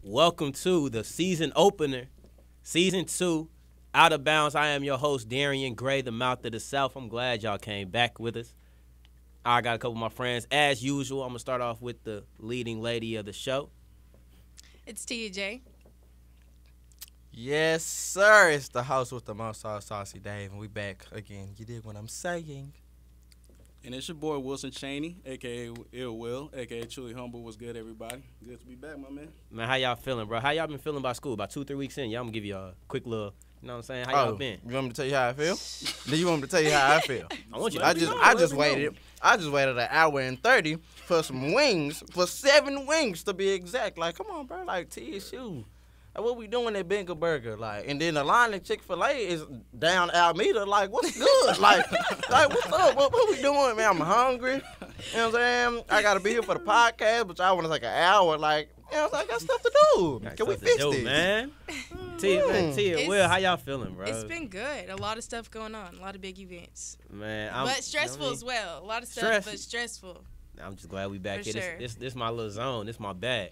Welcome to the season opener, season 2, Out of Bounds. I am your host, Darrion Gray, the mouth of the South. I'm glad y'all came back with us. I got a couple of my friends. As usual, I'm going to start off with the leading lady of the show. It's Teah J. Yes, sir. It's the house with the most Saucy Dave, and we back again. You dig what I'm saying? And it's your boy Wilson Chaney, a.k.a. Ill Will, a.k.a. Truly Humble. What's good, everybody? Good to be back, my man. Man, how y'all feeling, bro? How y'all been feeling about school? About 2-3 weeks in, y'all, I'm going to give you a quick little, you know what I'm saying? How y'all been? You want me to tell you how I feel? Do you want me to tell you how I feel? I want you to I just waited an hour and 30 for some wings, for 7 wings to be exact. Like, come on, bro. Like, TSU. Like, what we doing at Bingo Burger? Like, and then the line at Chick-fil-A is down Alameda. Like, what's good? like, what's up? What we doing, man? I'm hungry. You know what I'm saying? I got to be here for the podcast, but y'all want to take an hour. Like, you know what I'm saying? I got stuff to do. Can we fix this? Man. Teah, Will, how y'all feeling, bro? It's been good. A lot of stuff going on. A lot of big events. Man, but stressful as well. A lot of stuff, but stressful. I'm just glad we back For here. sure. This my little zone. This my bag.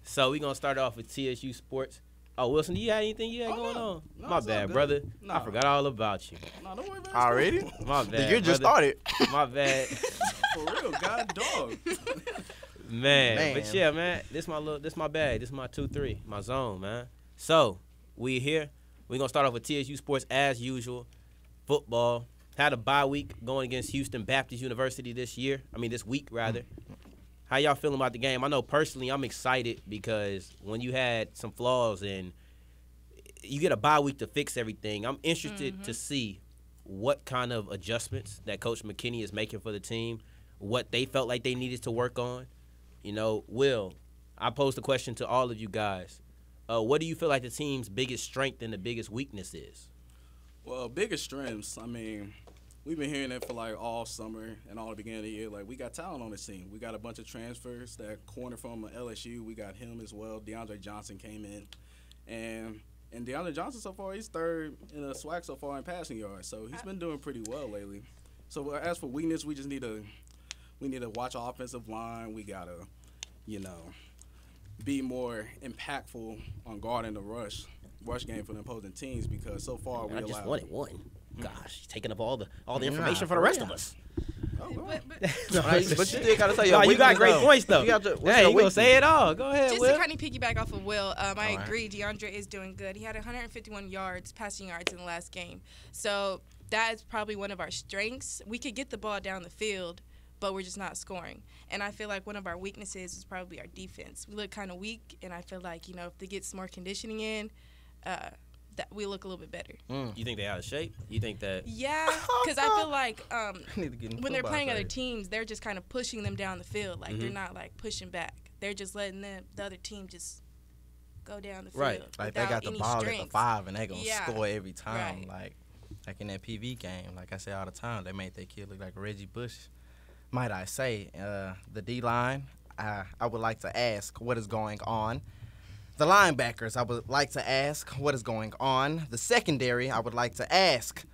So we're going to start off with TSU Sports. Oh, Wilson, do you have anything you had going on? No, My bad, brother. No. I forgot all about you. No, don't worry about it. Already? My bad, The year just brother. started. My bad. For real, God dog. Man. But yeah, man, this my bag. This my 2-3, my zone, man. So we here. We're going to start off with TSU Sports as usual. Football. Had a bye week going against Houston Baptist University this week, rather. How y'all feeling about the game? I know personally I'm excited because when you had some flaws and you get a bye week to fix everything, I'm interested to see what kind of adjustments that Coach McKinney is making for the team, what they felt like they needed to work on. You know, Will, I posed a question to all of you guys. What do you feel like the team's biggest strength and the biggest weakness is? Well, biggest strengths, I mean, we've been hearing it for like all summer and all the beginning of the year. Like, we got talent on this team. We got a bunch of transfers. That corner from LSU, we got him as well. Darrion Johnson came in. And Darrion Johnson so far, he's third in the SWAC so far in passing yards. So he's been doing pretty well lately. So as for weakness, we need to watch our offensive line. We got to, be more impactful on guarding the rush game for the opposing teams because so far we I just allowed. wanted one. Gosh, taking up all the information for the rest of us. But you still got to say your You got great points, though. You Hey, you going to say it all. Go ahead, Just Will. to kind of piggyback off of Will, I agree. DeAndre is doing good. He had 151 passing yards in the last game. So that is probably one of our strengths. We could get the ball down the field, but we're just not scoring. And I feel like one of our weaknesses is probably our defense. We look kind of weak, and I feel like, if they get some more conditioning in, that we look a little bit better. You think they out of shape? You think that? Yeah, because I feel like when they're playing other shape. teams, they're just kind of pushing them down the field. Like, they're not, like, pushing back. They're just letting the other team just go down the field. Right. Like, they got the ball at the 5, and they going to score every time. Right. Like in that PV game, like I say all the time, they made that kid look like Reggie Bush. Might I say, the D-line, I would like to ask what is going on. The linebackers, I would like to ask what is going on. The secondary, I would like to ask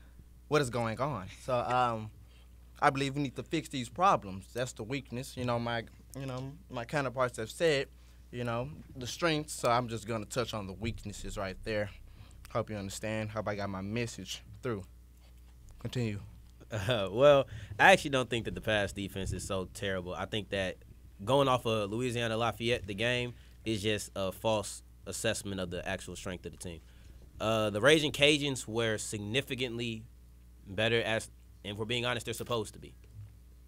what is going on. So I believe we need to fix these problems. That's the weakness. My counterparts have said, the strengths. So I'm just going to touch on the weaknesses right there. Hope you understand. Hope I got my message through. Continue. Well, I actually don't think that the pass defense is so terrible. I think that going off of Louisiana Lafayette, the game, is just a false assessment of the actual strength of the team. The Raging Cajuns were significantly better, and if we're being honest, they're supposed to be.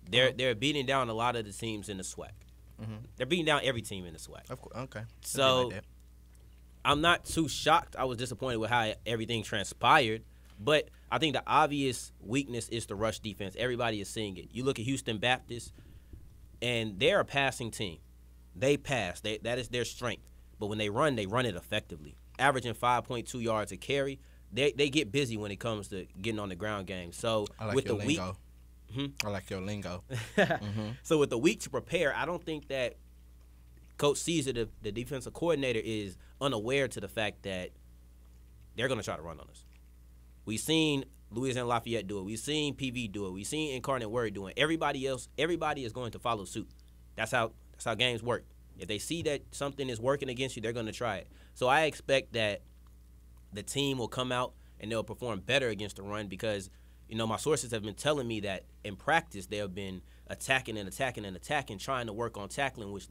They're beating down a lot of the teams in the SWAC. They're beating down every team in the SWAC. Of course, okay. So I'm not too shocked. I was disappointed with how everything transpired, but I think the obvious weakness is the rush defense. Everybody is seeing it. You look at Houston Baptist, and they're a passing team. They pass. That is their strength. But when they run it effectively. Averaging 5.2 yards a carry. They get busy when it comes to getting on the ground game. So I like with your the lingo. week, I like your lingo. So with the week to prepare, I don't think that Coach Caesar, the defensive coordinator, is unaware to the fact that they're going to try to run on us. We've seen Louisiana Lafayette do it. We've seen PV do it. We've seen Incarnate Word doing it. Everybody is going to follow suit. That's how games work. If they see that something is working against you, they're going to try it. So I expect that the team will come out and they'll perform better against the run because, my sources have been telling me that in practice they have been attacking, trying to work on tackling, which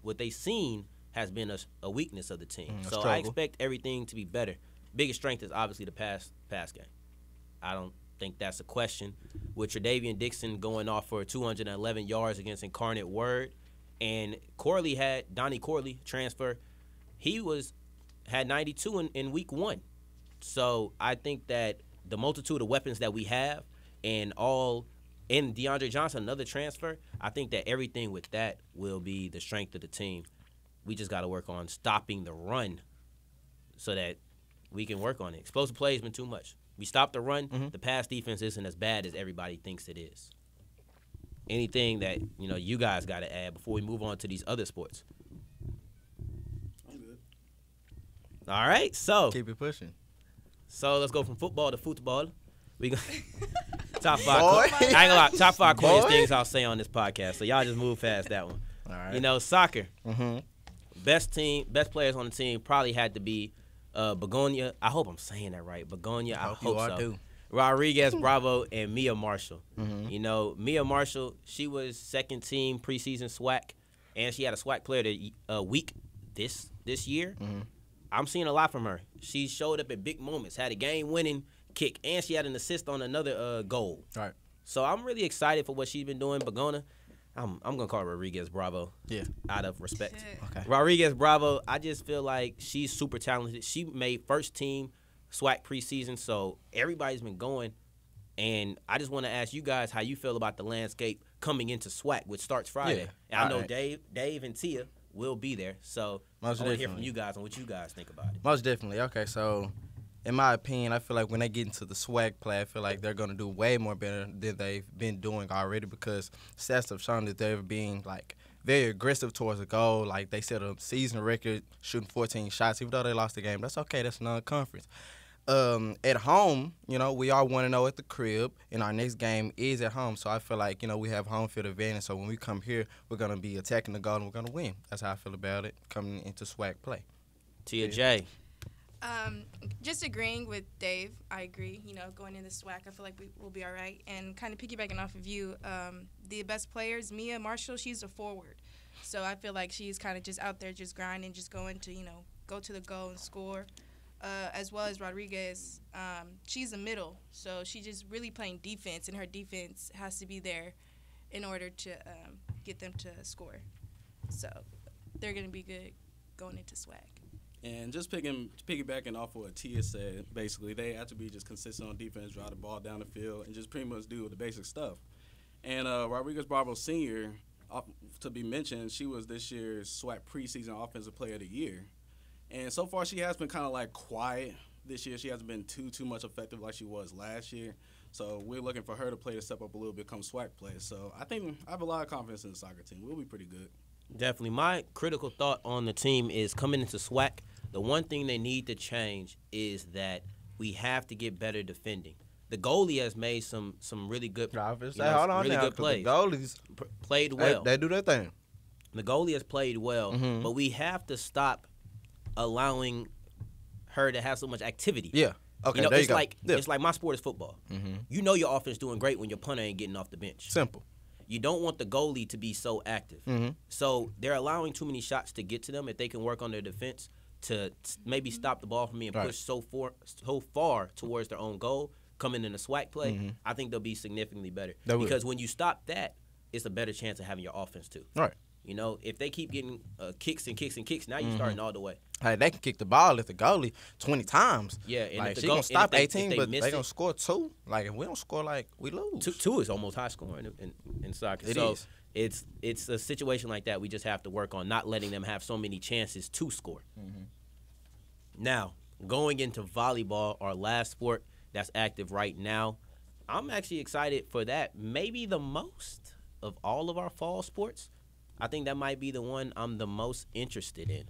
what they've seen has been a weakness of the team. So I expect everything to be better. Biggest strength is obviously the pass game. I don't think that's a question. With Tre'Davian Dixon going off for 211 yards against Incarnate Word, and Donnie Corley transfer, he had 92 in week 1. So I think that the multitude of weapons that we have and DeAndre Johnson, another transfer, I think that everything with that will be the strength of the team. We just got to work on stopping the run so that we can work on it. Explosive play has been too much. We stop the run, the pass defense isn't as bad as everybody thinks it is. Anything that, you guys got to add before we move on to these other sports? I'm good. All right, so. Keep it pushing. So let's go from football to football. We go top 5. I ain't gonna lie, top 5 corniest things I'll say on this podcast. So y'all just move past that one. All right. Soccer. Best players on the team probably had to be Begonia. I hope I'm saying that right. Begonia. I hope so. Too. Rodriguez Bravo and Mia Marshall. Mia Marshall, she was second team preseason SWAC, and she had a SWAC player of the week this year. I'm seeing a lot from her. She showed up at big moments, had a game-winning kick, and she had an assist on another goal. All right. So I'm really excited for what she's been doing. Begonia, I'm gonna call her Rodriguez Bravo. Yeah. Out of respect. Okay. Rodriguez Bravo, I just feel like she's super talented. She made first team SWAC preseason, so everybody's been going. And I just want to ask you guys how you feel about the landscape coming into SWAC, which starts Friday. Yeah. And I know Dave and Teah will be there, so I want to hear from you guys on what you guys think about it. Most definitely. Okay, so in my opinion, I feel like when they get into the SWAC play, I feel like they're going to do way more better than they've been doing already because stats have shown that they're being, very aggressive towards the goal. Like, they set a season record shooting 14 shots. Even though they lost the game, that's okay. That's non-conference. At home, we are 1-0 at the crib, and our next game is at home. So I feel like, we have home field advantage. So when we come here, we're going to be attacking the goal, and we're going to win. That's how I feel about it coming into SWAC play. Teah J. Just agreeing with Dave. I agree. Going into SWAC, I feel like we will be all right. And kind of piggybacking off of you, the best players, Mia Marshall, she's a forward. So I feel like she's kind of just out there just grinding, just going to, go to the goal and score. As well as Rodriguez, she's a middle, so she's just really playing defense, and her defense has to be there in order to get them to score. So they're going to be good going into SWAC. And just piggybacking off what Teah said, basically, they have to be just consistent on defense, drive the ball down the field, and just pretty much do the basic stuff. And Rodriguez Bravo Sr., to be mentioned, she was this year's SWAC preseason Offensive Player of the Year. And so far, she has been kind of quiet this year. She hasn't been too much effective like she was last year. So we're looking for her to play to step up a little bit come SWAC play. So I think I have a lot of confidence in the soccer team. We'll be pretty good. Definitely. My critical thought on the team is coming into SWAC, the one thing they need to change is that we have to get better defending. The goalie has made some really good, good plays. The goalies played well. They do their thing. The goalie has played well, but we have to stop allowing her to have so much activity. Yeah. Okay, there it's you go. It's like my sport is football. Your offense doing great when your punter ain't getting off the bench. Simple. You don't want the goalie to be so active. So they're allowing too many shots to get to them. If they can work on their defense to maybe stop the ball from being pushed so far towards their own goal, coming in a SWAC play, I think they'll be significantly better. Because when you stop that, it's a better chance of having your offense too. Right. If they keep getting kicks and kicks and kicks, now you're starting all the way. Hey, they can kick the ball at the goalie 20 times. Yeah, and if she gonna stop 18, but they gonna score 2. If we don't score, we lose. Two is almost high scoring in soccer. It is. It's a situation like that we just have to work on, not letting them have so many chances to score. Now, going into volleyball, our last sport that's active right now, I'm actually excited for that. Maybe the most of all of our fall sports. I think that might be the one I'm the most interested in.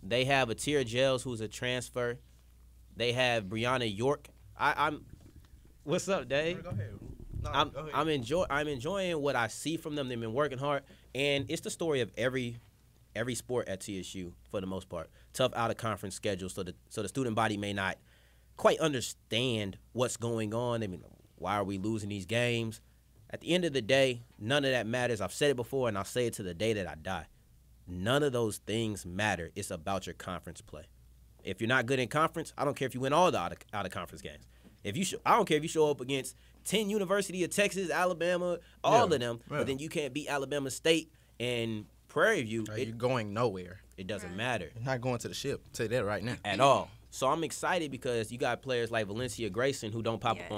They have a Teah Gels who's a transfer. They have Brianna York. I'm. What's up, Dave? Go ahead. I'm enjoying what I see from them. They've been working hard. And it's the story of every sport at TSU for the most part. Tough out-of-conference schedule, so the student body may not quite understand what's going on. I mean, why are we losing these games? At the end of the day, none of that matters. I've said it before, and I'll say it to the day that I die. None of those things matter. It's about your conference play. If you're not good in conference, I don't care if you win all the out-of-conference games. I don't care if you show up against 10 University of Texas, Alabama, all of them, but then you can't beat Alabama State and Prairie View. You're going nowhere. It doesn't matter. You're not going to the ship. I'll tell you that right now. At all. So I'm excited because you got players like Valencia Grayson who don't pop up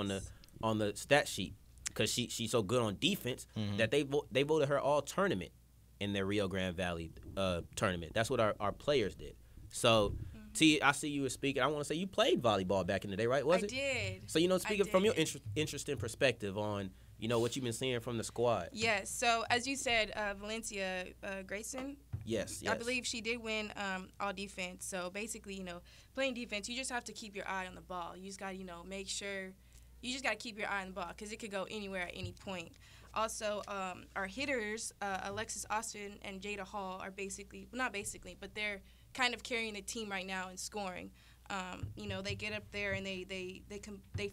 on the stat sheet because she's so good on defense that they voted her all tournament in their Rio Grande Valley tournament. That's what our players did. So, T, I see you were speaking. I want to say you played volleyball back in the day, right? I did. So, speaking from your interesting perspective on, what you've been seeing from the squad. Yes. So, as you said, Valencia Grayson. Yes. I believe she did win all defense. So, basically, playing defense, you just have to keep your eye on the ball. You just got to, make sure you just got to keep your eye on the ball because it could go anywhere at any point. Also, our hitters, Alexis Austin and Jada Hall, are but they're kind of carrying the team right now in scoring. They get up there and they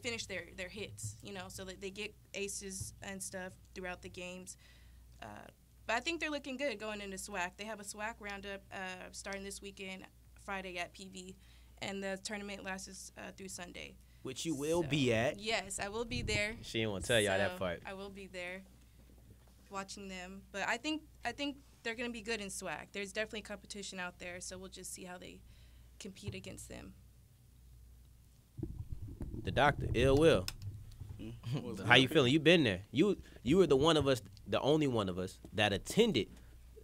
finish their hits, so they get aces and stuff throughout the games. But I think they're looking good going into SWAC. They have a SWAC roundup starting this weekend, Friday at PV, and the tournament lasts through Sunday. Which you will be at. Yes, I will be there. She didn't want to tell y'all that part. I will be there watching them. But I think they're going to be good in SWAC. There's definitely competition out there, so we'll just see how they compete against them. The doctor, ill will. How you feeling? You been there. You were the only one of us that attended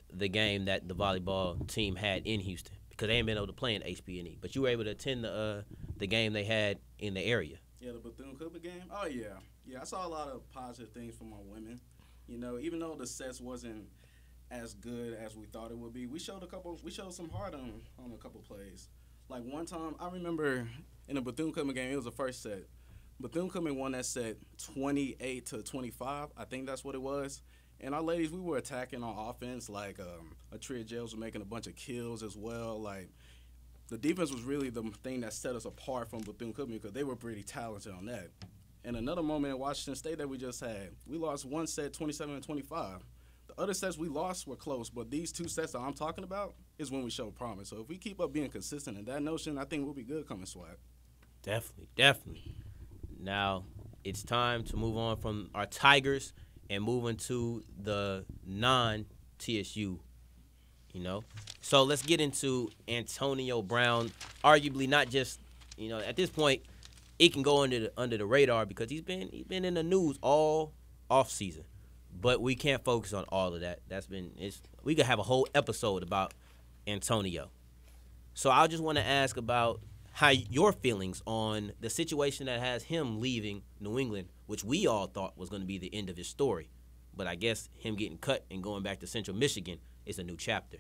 the game that the volleyball team had in Houston because they ain't been able to play in HB&E. But you were able to attend the game they had in the area. Yeah, the Bethune-Cookman game? Oh, yeah. Yeah, I saw a lot of positive things from our women. Even though the sets wasn't as good as we thought it would be, we showed some heart on a couple plays. Like one time, I remember in the Bethune-Cookman game, it was the first set. Bethune-Cookman won that set 28-25. I think that's what it was. And our ladies, we were attacking on offense. Like Teah Johnson was making a bunch of kills as well. Like the defense was really the thing that set us apart from Bethune-Cookman because they were pretty talented on that. And another moment in Washington State that we just had, we lost one set 27-25. The other sets we lost were close, but these two sets that I'm talking about is when we show promise. So if we keep up being consistent in that notion, I think we'll be good coming SWAC. Definitely. Now it's time to move on from our Tigers and move into the non-TSU, So let's get into Antonio Brown, arguably not just, at this point, it can go under the radar because he's been in the news all off season, but we can't focus on all of that. We could have a whole episode about Antonio. So I just want to ask about how your feelings on the situation that has him leaving New England, which we all thought was going to be the end of his story, but I guess him getting cut and going back to Central Michigan is a new chapter.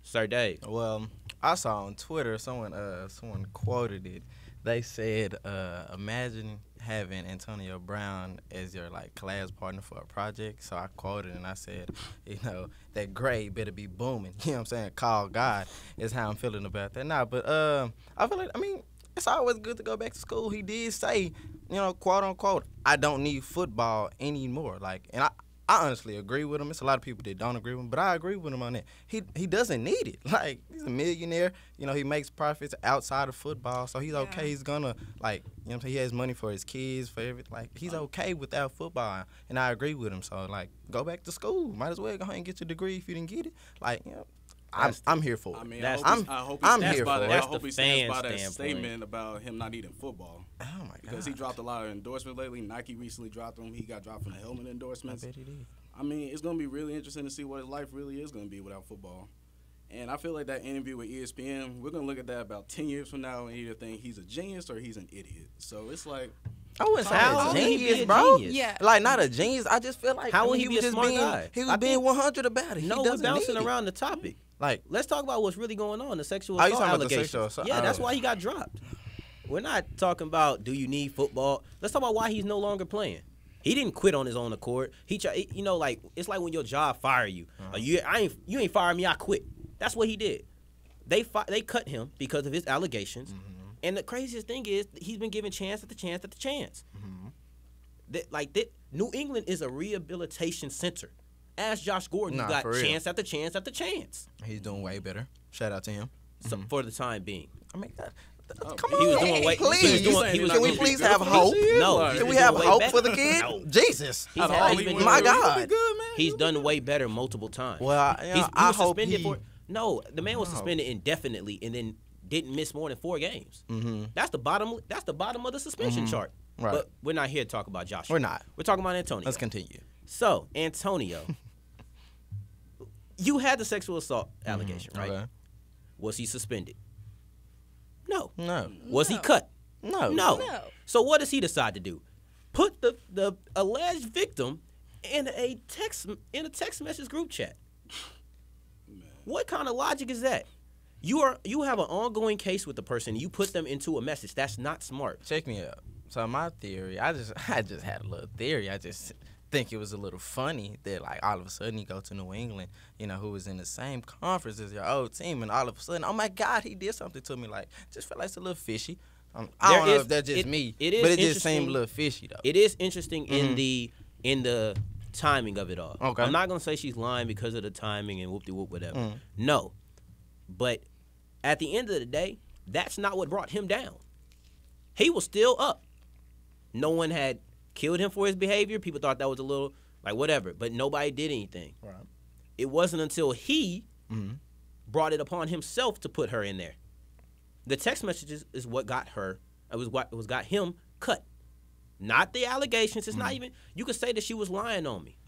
Sir Dave. Well, I saw on Twitter someone quoted it. They said, imagine having Antonio Brown as your class partner for a project. So I quoted and I said, that grade better be booming. You know what I'm saying? Call God is how I'm feeling about that now. But I feel it's always good to go back to school. He did say, quote unquote, I don't need football anymore. And I honestly agree with him. It's a lot of people that don't agree with him, but I agree with him on that. He doesn't need it. He's a millionaire. He makes profits outside of football, so he's okay. He's gonna he has money for his kids, for everything. He's okay without football, and I agree with him. So go back to school. Might as well go ahead and get your degree if you didn't get it. I'm here for it. I hope he stands by that standpoint. statement about him not needing football. Oh my God! Because he dropped a lot of endorsements lately. Nike recently dropped him. He got dropped from the helmet endorsements. I bet he did. It's going to be really interesting to see what his life really is going to be without football. And I feel like that interview with ESPN, we're going to look at that about 10 years from now and either think he's a genius or he's an idiot. So it's like, I wouldn't say a genius, bro. Yeah. Not a genius. I just feel like how would he be a smart guy? He was being 100 about it. No, we're bouncing around the topic. Let's talk about what's really going on, the sexual assault allegations. Yeah, that's why he got dropped. We're not talking about do you need football. Let's talk about why he's no longer playing. He didn't quit on his own accord. He like it's like when your job fire you. You ain't firing me, I quit. That's what he did. They cut him because of his allegations. And the craziest thing is he's been given chance after chance after chance. New England is a rehabilitation center. Ask Josh Gordon, who got chance after chance after chance. He's doing way better. Shout out to him. So, for the time being. I mean, come on. He was doing way. Please. Can we please have hope? No. Can we have hope for the kid? No. Jesus. My God. He's done way better multiple times. Well, I hope No, the man was suspended indefinitely and then didn't miss more than 4 games. That's the bottom of the suspension chart. Right. But we're not here to talk about Joshua. We're not. We're talking about Antonio. Let's continue. So, Antonio, you had the sexual assault allegation, right? Okay. Was he suspended? No. Was he cut? No. So what does he decide to do? Put the alleged victim in a text message group chat. Man. What kind of logic is that? You have an ongoing case with the person. You put them into a message. That's not smart. Check me out. So my theory, I just had a little theory. I just think it was a little funny that like all of a sudden you go to New England, who was in the same conference as your old team, and all of a sudden, oh my God, he did something to me. Like, just felt like it's a little fishy. I don't know if that's just me, but it just seemed a little fishy though. It is interesting in the timing of it all. Okay. I'm not gonna say she's lying because of the timing and whoop-de-whoop, whatever. No, but at the end of the day, that's not what brought him down. He was still up. No one had killed him for his behavior. People thought that was a little, like, whatever. But nobody did anything. Right. It wasn't until he brought it upon himself to put her in there. The text messages is what got her, it was what got him cut. Not the allegations. It's not even, you could say that she was lying on me.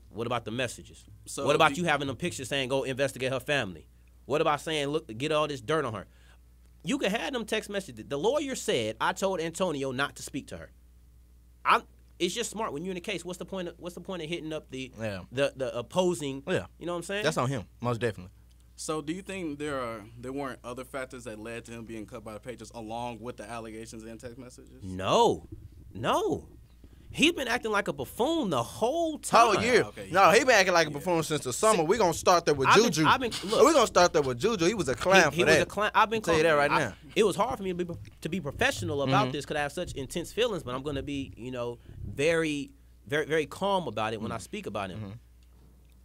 What about the messages? So what about you having them pictures saying, go investigate her family? What about saying, look, get all this dirt on her? You can have them text messages. The lawyer said, I told Antonio not to speak to her. It's just smart when you're in a case. What's the point of hitting up the opposing? Yeah. You know what I'm saying? That's on him, most definitely. So do you think there weren't other factors that led to him being cut by the Patriots along with the allegations and text messages? No. He's been acting like a buffoon the whole time. Whole year. Okay, no, he been acting like a buffoon since the summer. We're going to start there with Juju. We're going to start there with Juju. He was a clown for that. He was a clown. I've been telling you that right now. It was hard for me to be professional about this because I have such intense feelings, but I'm going to be, very, very, very calm about it when I speak about him.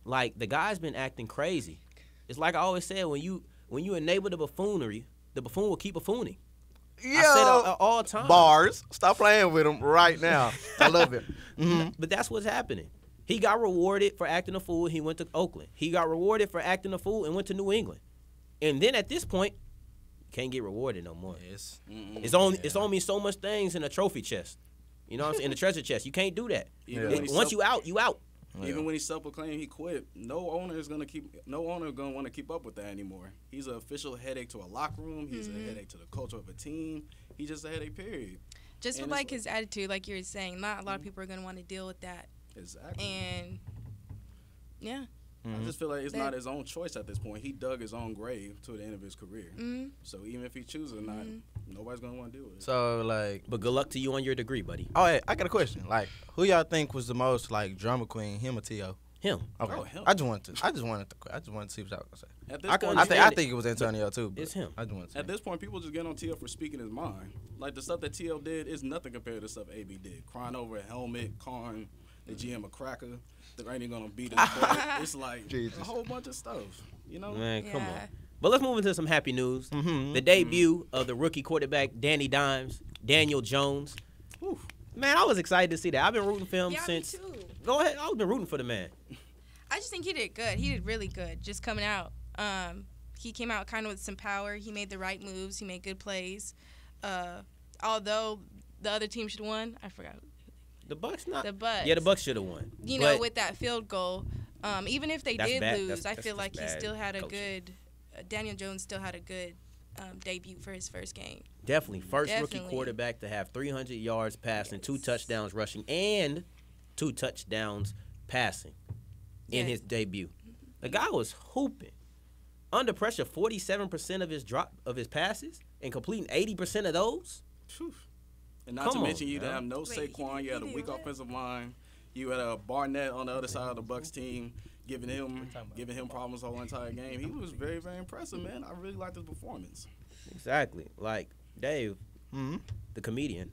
Like, the guy's been acting crazy. It's like I always said, when you enable the buffoonery, the buffoon will keep buffooning. I say that all the time. Bars. Stop playing with him right now. I love it. But that's what's happening. He got rewarded for acting a fool. He went to Oakland. He got rewarded for acting a fool and went to New England. And then at this point, you can't get rewarded no more. It's only so much things in a trophy chest. You know what I'm saying? In the treasure chest. You can't do that. Once you out, you out. Even when he self-proclaimed he quit, no owner gonna want to keep up with that anymore. He's an official headache to a locker room. He's a headache to the culture of a team. He's just a headache, period. Just with like his attitude, like you were saying, not a lot of people are gonna want to deal with that. Exactly. And yeah. I just feel like it's not his own choice at this point. He dug his own grave to the end of his career. So even if he chooses or not, nobody's going to want to deal with it. So, like... But good luck to you on your degree, buddy. Oh, hey, I got a question. Like, who y'all think was the most, like, drama queen, him or Teah? Him. Okay. Oh, him. I just wanted to see what y'all was going to say. At this point, I think it was Antonio, too. It's him. I just wanted to see. At this point, people just get on Teah for speaking his mind. Like, the stuff that Teah did is nothing compared to the stuff AB did. Crying over a helmet, calling the GM a cracker. They're ain't gonna beat his butt. It's like a whole bunch of stuff, Man, come on. But let's move into some happy news. The debut of the rookie quarterback Daniel Jones. Man, I was excited to see that. I've been rooting for him since. Me too. Go ahead. I've been rooting for the man. I just think he did good. He did really good. Just coming out. He came out kind of with some power. He made the right moves. He made good plays. Although the other team should have won, I forgot. The Bucks not. The Bucks. Yeah, the Bucks should have won. With that field goal, even if they did lose, I feel like he still had a good. Daniel Jones still had a good debut for his first game. Definitely, rookie quarterback to have 300 yards passing, 2 touchdowns rushing, and 2 touchdowns passing in his debut. The guy was hooping. Under pressure, 47% of his passes and completing 80% of those. And not to mention you didn't have no Saquon. You had a weak offensive line. You had a Barnett on the other side of the Bucs team, giving him problems the whole entire game. He was very, very impressive, man. I really liked his performance. Exactly. Like Dave, the comedian.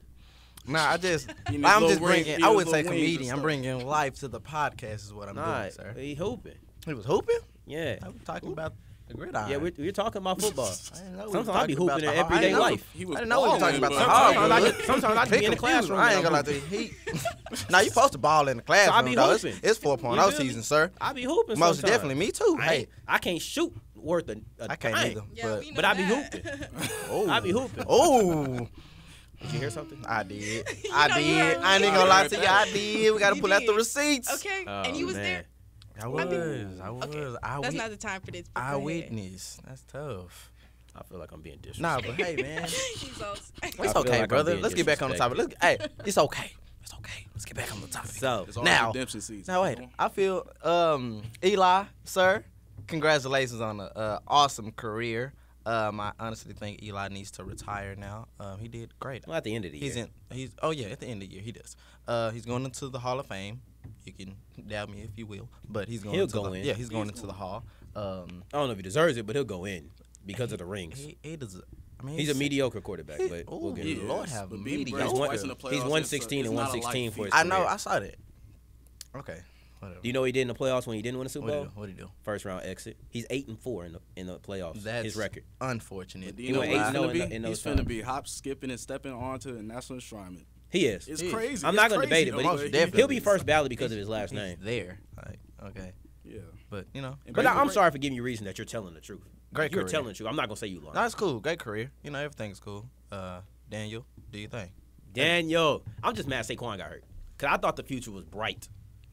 Nah, I'm just bringing. I wouldn't say comedian. I'm bringing life to the podcast. Is what I'm doing, sir. He hooping. He was hooping. Yeah. I was talking about the gridiron. Yeah, we're talking about football. Sometimes I be hooping in everyday life. I didn't know we were talking about the hardwood. Sometimes I be in the classroom. I ain't gonna lie to you. Now you supposed to ball in the classroom. So I be hooping. It's 4.0 season, sir. I be hooping. Most definitely, me too. I can't shoot worth a I can't either. But I be hooping. I be hooping. Oh. Did you hear something? I did. I ain't gonna lie to you. I did. We gotta pull out the receipts. Okay, and you was there. I was. Okay. That's not the time for this. Eyewitness. That's tough. I feel like I'm being disrespectful. Nah, but hey, man. It's okay, like brother. Let's get back on the topic. Hey, it's okay. It's okay. Let's get back on the topic. So now wait. I feel Eli, sir, congratulations on an awesome career. I honestly think Eli needs to retire now. He did great. Well, at the end of the year. At the end of the year he does. He's going into the Hall of Fame. You can doubt me if you will, but he's going. He'll go in. Yeah, he's going into the Hall. I don't know if he deserves it, but he'll go in because of the rings. He does. I mean, he's a mediocre quarterback, but we'll get him. Lord have mediocre. He's 116 and 116 for his career. I know. Career. I saw that. Okay. Whatever. Do you know what he did in the playoffs when he didn't win the Super Bowl? What did he do? First round exit. He's 8-4 in the playoffs. That's his record. Unfortunate. He went 8-0 in those. He's finna be hop, skipping, and stepping onto the national enshrinement. He is. It's crazy. I'm not gonna debate it, but he'll be first ballot because of his last name. There. Okay. Yeah. But you know. But I'm sorry for giving you reason that you're telling the truth. Great career. You're telling the truth. I'm not gonna say you lying. No, it's cool. Great career. You know, everything's cool. Daniel, do you think? Daniel, I'm just mad Saquon got hurt because I thought the future was bright.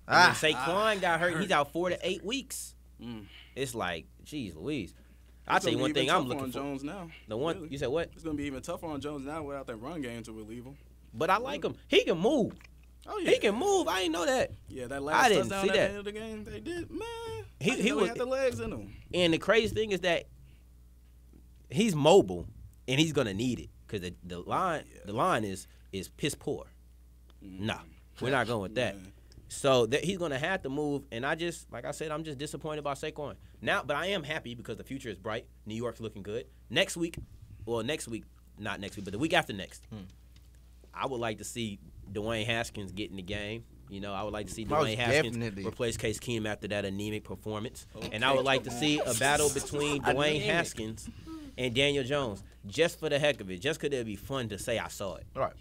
Saquon got hurt. He's out 4 to 8 weeks. It's like, geez, Louise. I'll tell you one thing I'm looking for. Jones now. The one really? You said what? It's gonna be even tougher on Jones now without that run game to relieve him. But I like him. He can move. Oh yeah. He can move. I didn't know that. Yeah, that last touchdown at the end of the game, they did. Man, he had the legs in him. And the crazy thing is that he's mobile and he's gonna need it because the line is piss poor. Nah, we're not going with that. So he's gonna have to move, and like I said, I'm just disappointed about Saquon now. But I am happy because the future is bright. New York's looking good. Not next week, but the week after next. I would like to see Dwayne Haskins get in the game. You know, I would like to see Dwayne Haskins replace Case Keenum after that anemic performance, and I would like to see a battle between Dwayne Haskins and Daniel Jones, just for the heck of it, just because it'd be fun to say I saw it. Right.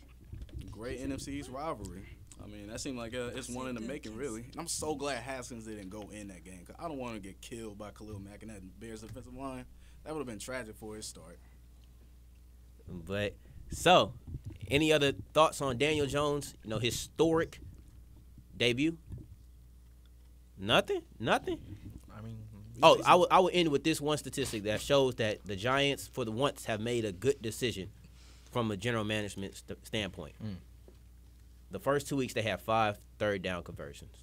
Great NFC East rivalry. I mean, that seemed like it's one in the making, really. And I'm so glad Haskins didn't go in that game because I don't want to get killed by Khalil Mack and that Bears defensive line. That would have been tragic for his start. But so, any other thoughts on Daniel Jones? You know, historic debut. Nothing. I mean, I will end with this one statistic that shows that the Giants, for the once, have made a good decision from a general management standpoint. The first 2 weeks, they had 5 third-down conversions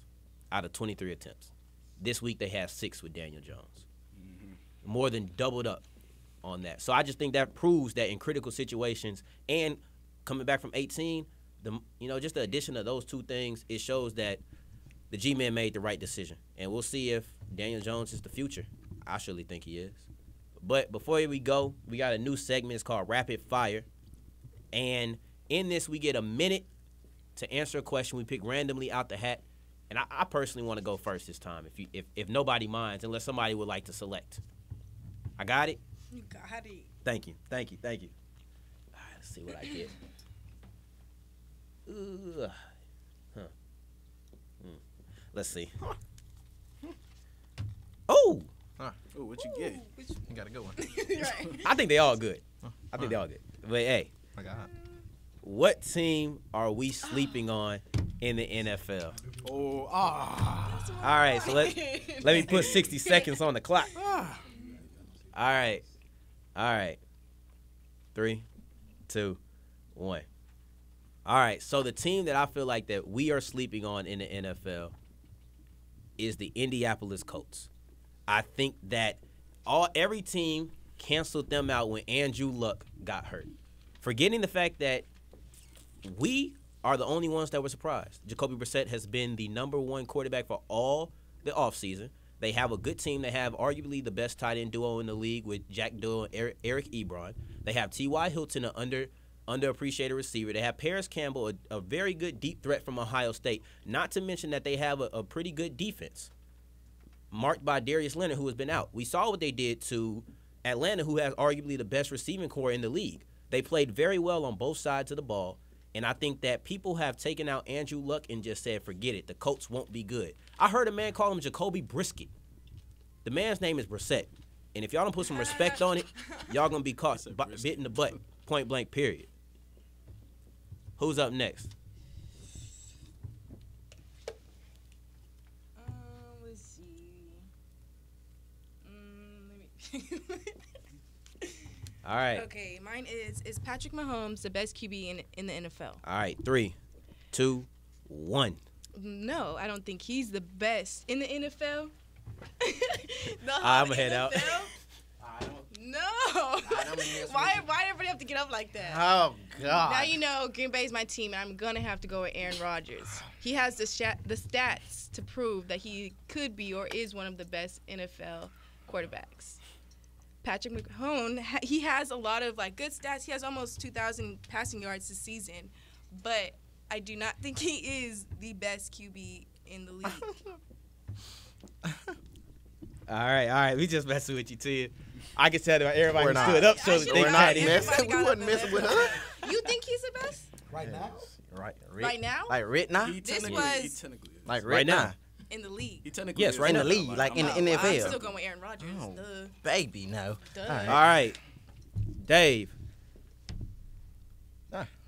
out of 23 attempts. This week, they had 6 with Daniel Jones. More than doubled up on that. So I just think that proves that in critical situations and coming back from 18, just the addition of those two things, it shows that the G-Men made the right decision. And we'll see if Daniel Jones is the future. I surely think he is. But before we go, we got a new segment. It's called Rapid Fire. And in this, we get a minute to answer a question we pick randomly out the hat. And I personally want to go first this time, if nobody minds, unless somebody would like to select. I got it? You got it. Thank you. All right, let's see what I get. Let's see. Oh! Ooh, what you get? You got a good one. Right. I think they all good. But hey, my God. What team are we sleeping on in the NFL? All right, so let me put 60 seconds on the clock. All right. 3, 2, 1. All right, so the team that I feel like that we are sleeping on in the NFL is the Indianapolis Colts. I think that every team canceled them out when Andrew Luck got hurt. Forgetting the fact that we are the only ones that were surprised. Jacoby Brissett has been the #1 quarterback for all the offseason. They have a good team. They have arguably the best tight end duo in the league with Jack Doyle and Eric Ebron. They have T.Y. Hilton, an underappreciated receiver. They have Paris Campbell, a very good deep threat from Ohio State. Not to mention that they have a pretty good defense, marked by Darius Leonard, who has been out. We saw what they did to Atlanta, who has arguably the best receiving core in the league. They played very well on both sides of the ball. And I think that people have taken out Andrew Luck and just said, forget it. The Colts won't be good. I heard a man call him Jacoby Brisket. The man's name is Brissett. And if y'all don't put some respect on it, y'all going to be caught bit in the butt, point blank, period. Who's up next? Let's see. Let me All right. Okay, mine is Patrick Mahomes the best QB in the NFL? All right, 3, 2, 1. No, I don't think he's the best in the NFL. I'm going to head out. No. Why everybody have to get up like that? Oh, God. Now you know Green Bay is my team, and I'm going to have to go with Aaron Rodgers. He has the stats to prove that he could be or is one of the best NFL quarterbacks. Patrick Mahomes, he has a lot of good stats. He has almost 2,000 passing yards this season, but I do not think he is the best QB in the league. All right. We just messing with you, Tia. I can tell that everybody stood up so that they had it. We wasn't messing with her. You think he's the best? Right now? Right now? Like right now? He technically is. Like right now. In the league. He technically Yes, is. right In now. the league, like in the NFL. I'm still going with Aaron Rodgers. Oh, Duh. baby, no. Duh. All All right. Dave.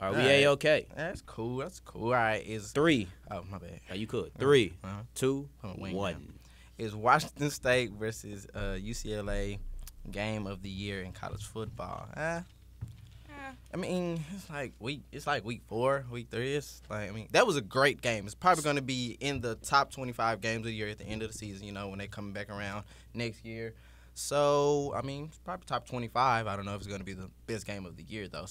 Are we A-okay? That's cool. All right, 3. Oh, my bad. Are you could? 3, Uh-huh. 2, Put my wing 1. down. Is Washington State versus UCLA game of the year in college football? I mean, it's like week 4, week 3. It's that was a great game. It's probably going to be in the top 25 games of the year at the end of the season, when they come back around next year. So, it's probably top 25. I don't know if it's going to be the best game of the year, though.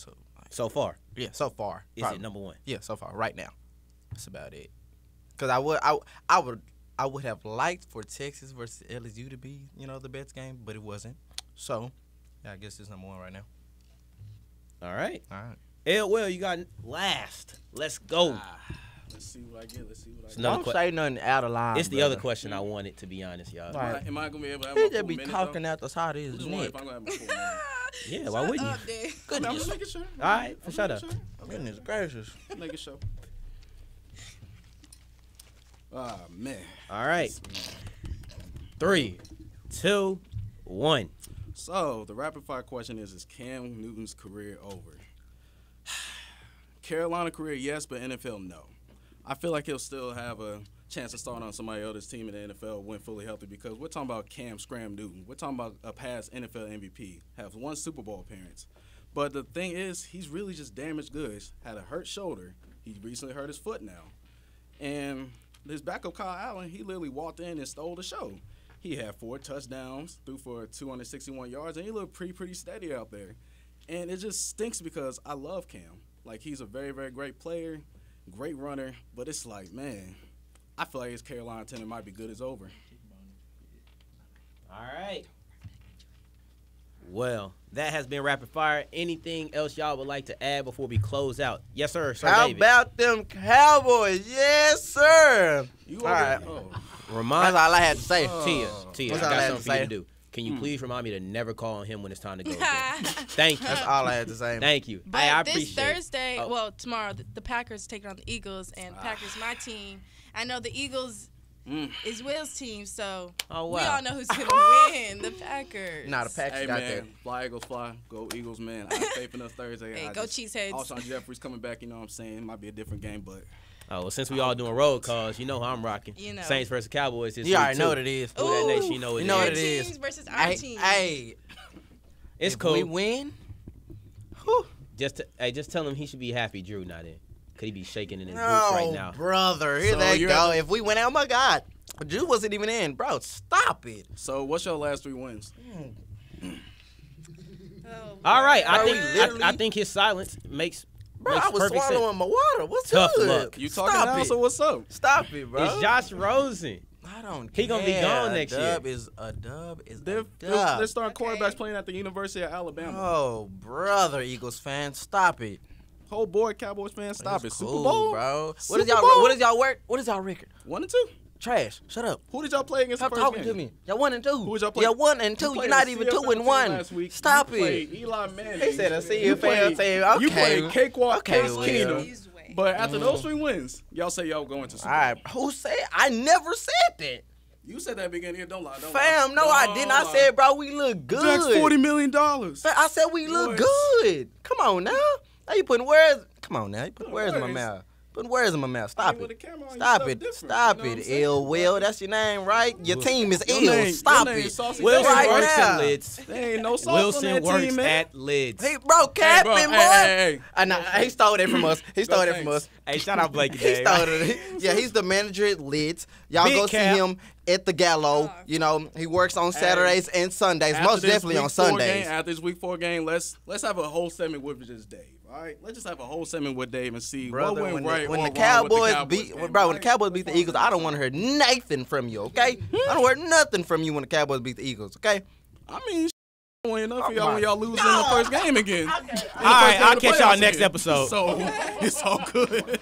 So far. Yeah, so far. Is it #1? Yeah, so far, right now. That's about it. Because I would have liked for Texas versus LSU to be, the best game, but it wasn't. So, yeah, I guess it's #1 right now. All right. All right. Well, you got last. Let's go. Let's see what I get. Don't say nothing out of line. It's the other question I wanted, to be honest, y'all. Right. Am I going to be able to have He my just 4 be minutes, talking though? out the side of his I'm just wondering neck. if I'm going to have my 4 minutes. Yeah, why wouldn't you? I'm just making sure. All right, shut up. Goodness gracious. Making sure. Ah, man. All right. 3, 2, 1. So, the rapid fire question is Cam Newton's career over? Carolina career, yes, but NFL, no. I feel like he'll still have a chance to start on somebody else's team in the NFL when fully healthy because we're talking about Cam Scram Newton. We're talking about a past NFL MVP, have 1 Super Bowl appearance. But the thing is, he's really just damaged goods. Had a hurt shoulder. He recently hurt his foot now. And his backup, Kyle Allen, he literally walked in and stole the show. He had 4 touchdowns, threw for 261 yards, and he looked pretty steady out there. And it just stinks because I love Cam. He's a very, very great player, great runner, but it's man, I feel like his Carolina tenure might be good as over. All right. Well, that has been rapid fire. Anything else y'all would like to add before we close out? Yes, sir. How David. about them Cowboys? Yes, sir. You all right. Remind That's all I had to say. Tia, I got something for you to do. Can you please remind me to never call on him when it's time to go again? Thank you. That's all I had to say. Thank you. But I this appreciate Thursday, it. well, tomorrow, the Packers taking on the Eagles, and Packers my team. I know the Eagles is Will's team, so we all know who's going to win, the Packers. Nah, the Packers got man, that. Fly Eagles fly. Go Eagles, man. I have faith in us Thursday. Hey, go Cheeseheads. Alshon Jeffrey's coming back, you know what I'm saying? It might be a different game, but Oh, well, since we all doing road calls, you know how I'm rocking. Saints versus Cowboys this You week, already know too. what it is. Ooh, that nation, you know what what it it is. is. Versus our team. Hey, It's if cool. we win, whew. Just tell him he should be happy Drew not in. Could he be shaking in his boots Oh, right now? brother, here So they you're go. at the- If we win, oh my God, Drew wasn't even in, bro. Stop it. So what's your last 3 wins? All right, Are we literally- I think his silence makes Bro, Makes I was perfect swallowing sense. my water. What's Tough good? luck. You talking Stop now, it. so what's up? Stop it, bro. It's Josh Rosen. I don't He gonna be care. gone next year. A dub is They're a dub. they're starting Okay. quarterbacks playing at the University of Alabama. Oh, brother, Eagles fans, stop it. Whole board Cowboys fans, stop It's it. cool, Super Bowl, bro. Super Bowl? What is y'all work? What is y'all record? 1-2. Trash. Shut up. Who did y'all play against Stop the first talking game? to me. Y'all 1 and 2. Who was y'all playing? Y'all 1 and 2. You You're played not a even CFL 2 and team 1. last week. Stop You it. played Eli Manning. He said a You CFL played- team. You Okay. played Cakewalk Okay, Case Will. Keenum. Easy way. But after those 3 wins, y'all say y'all going to Super All Bowl. right. Who said? I never said that. You said that beginning here. Don't lie. Don't Fam, lie. no, I didn't. I Don't said, lie. bro, we look good. Jack's $40 million. I said we look Boys. good. Come on now. Now you putting words. Come on now. You putting words in my Words. mouth. Putting words in my mouth. I Stop mean, with it. the camera on, you Stop stuff it. different, Stop you know what I'm it. saying? Ill Will. That's your name, right? Your team is Your ill. name- Stop your name it. is Saucy. Wilson Right works now. at Lids. There ain't no sauce on Wilson that works team, man. at Lids. He broke capping, Hey, boy. bro, hey. He stole that from us. He stole that from thanks. us. Hey, shout out Blake He today. started it. Yeah, he's the manager at Lids. Y'all Big go cap. see him at the Gallo. You know, he works on Saturdays and Sundays. After Most this definitely week on 4 Sundays. Game, after this week 4 game, let's have a whole segment with just Dave. All right, let's just have a whole segment with Dave and see Brother, what went when right. the, when or the wrong Cowboys with the beat, game, when the right? Cowboys beat the Eagles, I don't want to hear nothing from you. Okay, I don't hear nothing from you when the Cowboys beat the Eagles. Okay. I mean, win enough for Oh y'all my when y'all lose in the first game again. All right, I'll catch y'all next episode. So it's all good.